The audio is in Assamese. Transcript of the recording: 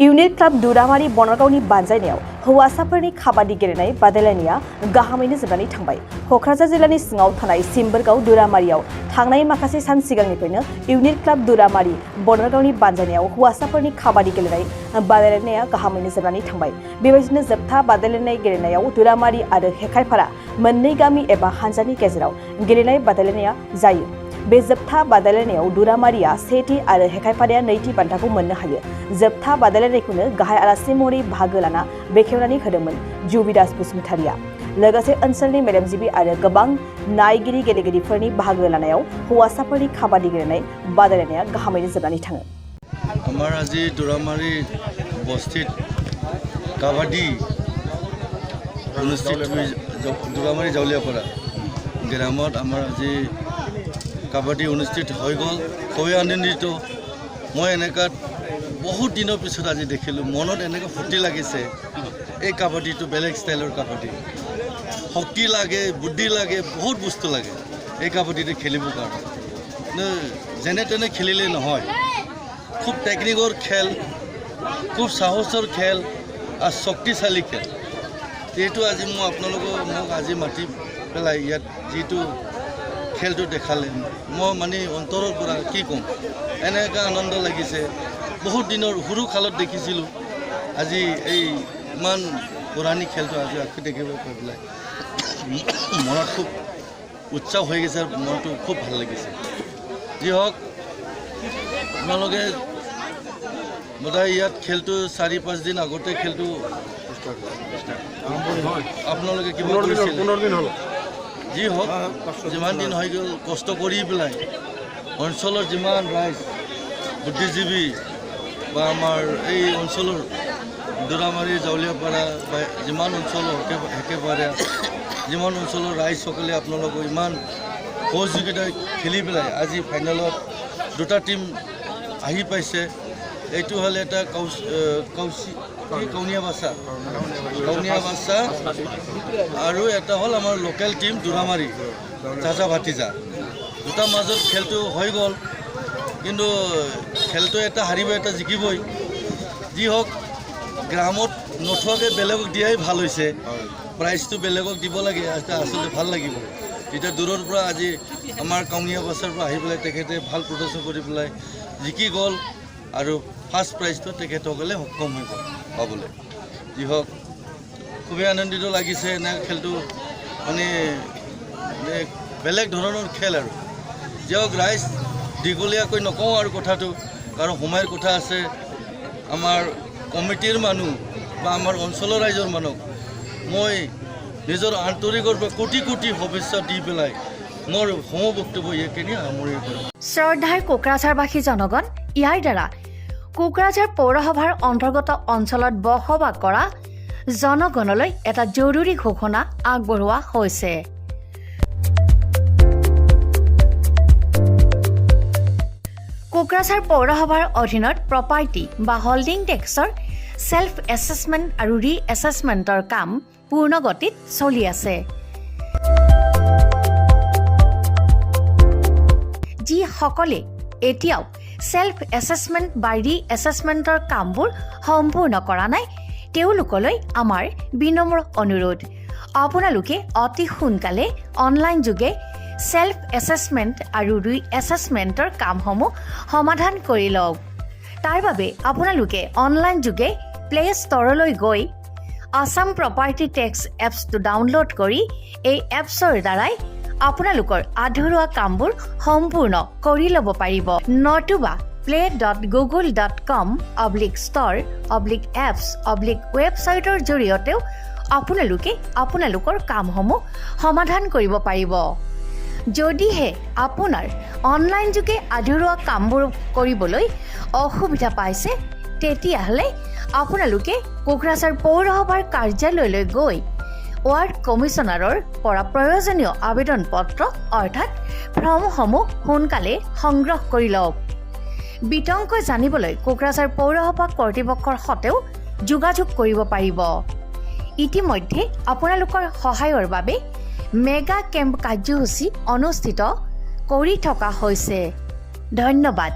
इउनिट क्लाब दुरामारि बनरगावनि बानजायनायाव हौवासाफोरनि काबादि गेलेनाय बादायलायनाया गाहामैनो जोबनानै थांबाय। क'क्राझार जिल्लानि सिङाव थानाय सिम्बोरगाव दुरामारियाव थांनाय माखासे सान सिगांनिफ्रायनो इउनिट क्लाब दुरामारि बनरगावनि बानजायनायाव हौवासाफोरनि काबादि गेलेनाय बादायलायनाया गाहामैनो जोबनानै थांबाय। बेबायदिनो जोबथा बादायलायनाय गेलेनायाव दुरामारि आरो हेखायफारा मोननै गामि एबा हानजानि गेजेराव गेलेनाय बादायलायनाया जायो। बे जोबथा बादायलायनायाव दुरामारिया सेथि आरो हेखायफाराया नैथि बान्थाखौ मोननो हायो। जोबथा बादायलायनायखौनो गाहाय आलासि महरै बाहागो लाना बेखेवनानै होदोंमोन जुबिदास बसुमतारिया। लोगोसे ओनसोलनि मेलेमजिबि आरो गोबां नायगिरि गेलेगिरिफोरनि बाहागो लानायाव हौवासाफोरनि काबादि गेलेनाय बादायलायनाया गाहामैनो जोबनानै थाङो। আমাৰ আজি দুৰামাৰী বস্তিত কাবাডী অনুষ্ঠিত দুৰামাৰী জাউলীয়াপাৰা গ্ৰামত আমাৰ আজি কাবাডী অনুষ্ঠিত হৈ গ'ল। খুবেই আনন্দিত। মই এনেকাত বহুত দিনৰ পিছত আজি দেখিলোঁ, মনত এনেকৈ ফূৰ্তি লাগিছে। এই কাবাডীটো বেলেগ ষ্টাইলৰ কাবাডী, শক্তি লাগে, বুদ্ধি লাগে, বহুত বস্তু লাগে এই কাবাডীটো খেলিবৰ কাৰণে। যেনে তেনে খেলিলে নহয়, খুব টেকনিকৰ খেল, খুব সাহসৰ খেল আৰু শক্তিশালী খেল। এইটো আজি মই আপোনালোকক আজি মাতি পেলাই ইয়াত যিটো খেলটো দেখালে, মই মানে অন্তৰৰ পৰা কি ক'ম, এনেকৈ আনন্দ লাগিছে। বহুত দিনৰ সৰু কালত দেখিছিলোঁ, আজি এই ইমান পুৰণি খেলটো আজি আঁকি দেখিব পাই পেলাই মনত খুব উৎসাহ হৈ গৈছে, মনটো খুব ভাল লাগিছে। যি হওক, আপোনালোকে বোধহয় ইয়াত খেলটো ৪-৫ দিন আগতে খেলটো আপোনালোকে কিবা কৰিছিল। যি হওক, যিমান দিন হৈ গ'ল কষ্ট কৰি পেলাই অঞ্চলৰ যিমান ৰাইজ বুদ্ধিজীৱী বা আমাৰ এই অঞ্চলৰ দুৰামাৰী জাউলীয়াপাৰা বা যিমান অঞ্চলৰ একেবাৰে যিমান অঞ্চলৰ ৰাইজসকলে আপোনালোকক ইমান সহযোগিতাই খেলি পেলাই আজি ফাইনেলত দুটা টীম আহি পাইছে। এইটো হ'ল এটা কাউনীয়া বাছা আৰু এটা হ'ল আমাৰ লোকেল টীম দুৰামাৰী চাচা ভাতিজা। দুটাৰ মাজত খেলটো হৈ গ'ল, কিন্তু খেলটো এটা হাৰিব, এটা জিকিবই। যি হওক, গ্ৰামত নথোৱাকৈ বেলেগক দিয়াই ভাল হৈছে। প্ৰাইজটো বেলেগক দিব লাগে, আচলতে ভাল লাগিব। এতিয়া দূৰৰ পৰা আজি আমাৰ কাউনীয়া বাছৰ পৰা আহি পেলাই তেখেতে ভাল প্ৰদৰ্শন কৰি পেলাই জিকি গ'ল আৰু ফাৰ্ষ্ট প্ৰাইজটো তেখেতসকলে সক্ষম হৈ গ'ল পাবলৈ। যি হওক, খুবেই আনন্দিত লাগিছে। এনে খেলটো মানে বেলেগ ধৰণৰ খেল আৰু। যি হওক, ৰাইজ দীঘলীয়াকৈ নকওঁ আৰু কথাটো, কাৰণ সময়ৰ কথা আছে। আমাৰ কমিটিৰ মানুহ বা আমাৰ অঞ্চলৰ ৰাইজৰ মানুহ মই নিজৰ আন্তৰিকৰ পৰা কোটি কোটি শুভেচ্ছা দি পেলাই মোৰ সমবক্তব্য এইখিনি সামৰি কৰোঁ। শ্ৰদ্ধাৰ কোকৰাঝাৰবাসী জনগণ, ইয়াৰ দ্বাৰা কোকৰাঝাৰ পৌৰসভাৰ অন্তৰ্গত অঞ্চলত বসবাস কৰা জনগণলৈ এটা জৰুৰী ঘোষণা আগবঢ়োৱা হৈছে। কোকৰাঝাৰ পৌৰসভাৰ অধীনত প্ৰপাৰ্টি বা হল্ডিং টেক্সৰ ছেল্ফ এছেছমেণ্ট আৰু ৰি এছেছমেণ্টৰ কাম পূৰ্ণ গতিত চলি আছে। যিসকলে এতিয়াও ছেল্ফ এছেছমেণ্ট বা ৰি এছেছমেণ্টৰ কামবোৰ সম্পূৰ্ণ কৰা নাই, তেওঁলোকলৈ আমাৰ বিনম্ৰ অনুৰোধ, আপোনালোকে অতি সোনকালে অনলাইন যোগে ছেল্ফ এছেছমেণ্ট আৰু ৰি এছেছমেণ্টৰ কামসমূহ সমাধান কৰি লওক। তাৰ বাবে আপোনালোকে অনলাইন যোগে প্লে ষ্ট'ৰলৈ গৈ আছাম প্ৰপাৰ্টি টেক্স এপছটো ডাউনলোড কৰি এই এপছৰ দ্বাৰাই আপোনালোকৰ আধৰুৱা কামবোৰ সম্পূৰ্ণ কৰি ল'ব পাৰিব। নতুবা play.google.com/store/apps/ৱেবছাইটৰ জৰিয়তেও আপোনালোকে আপোনালোকৰ কামসমূহ সমাধান কৰিব পাৰিব। যদিহে আপোনাৰ অনলাইন যোগে আধৰুৱা কামবোৰ কৰিবলৈ অসুবিধা পাইছে, তেতিয়াহ'লে আপোনালোকে কোকৰাঝাৰ পৌৰসভাৰ কাৰ্যালয়লৈ গৈ ৱাৰ্ড কমিছনাৰৰ পৰা প্ৰয়োজনীয় আবেদন পত্ৰ অৰ্থাৎ ফৰ্মসমূহ সোনকালে সংগ্ৰহ কৰি লওক। বিতংকৈ জানিবলৈ কোকৰাঝাৰ পৌৰসভা কৰ্তৃপক্ষৰ সৈতেও যোগাযোগ কৰিব পাৰিব। ইতিমধ্যে আপোনালোকৰ সহায়ৰ বাবে মেগা কেম্প কাৰ্যসূচী অনুষ্ঠিত কৰি থকা হৈছে। ধন্যবাদ।